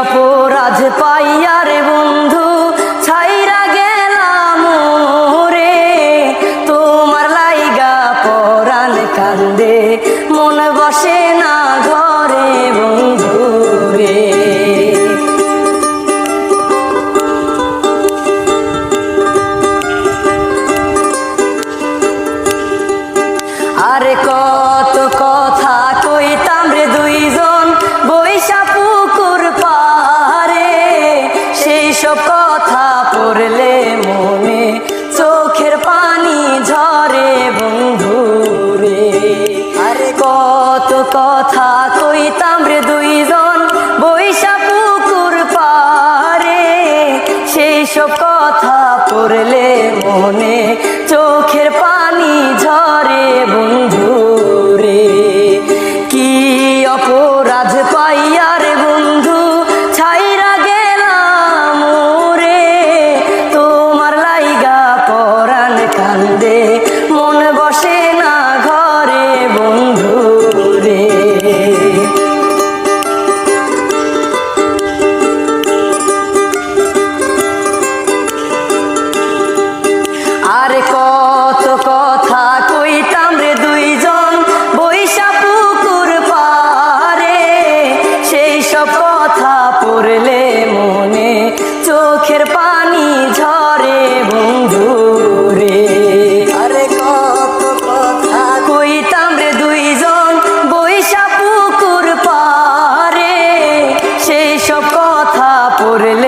অপরাধ পাইয়া রে বন্ধু ছাইরা গেলাম রে, তোমার লাইগা পরাণ কান্দে মন বসে না ঘরে বন্ধু রে। আরে কত কথা কইতাম রে দুইজন বৈশা পুকুর পারে, সেই সব কথা পড়লে মনে চোখের পানি ঝরে বন্ধু রে। আরে কত কথা কইতাম রে দুইজন বৈশা পুকুর পারে, সেই সব কথা পড়লে মনে চোখের পানি ঝরে বন্ধু রে। কি অপরাধ পাইয়া রে বন্ধু ছাইরা গেলাম রে, তোমার লাইগা পরাণ কান্দে মন বসে না ঘরে বন্ধু রে। আরে কত কথা কইতাম রে দুইজন বৈশা পুকুর পারে, সেই সব কথা পড়লে মনে চোখের পানি ঝরে বন্ধু রে। আরে কত কথা কইতাম রে দুইজন বৈশা পুকুর পারে, সেই সব কথা পড়লে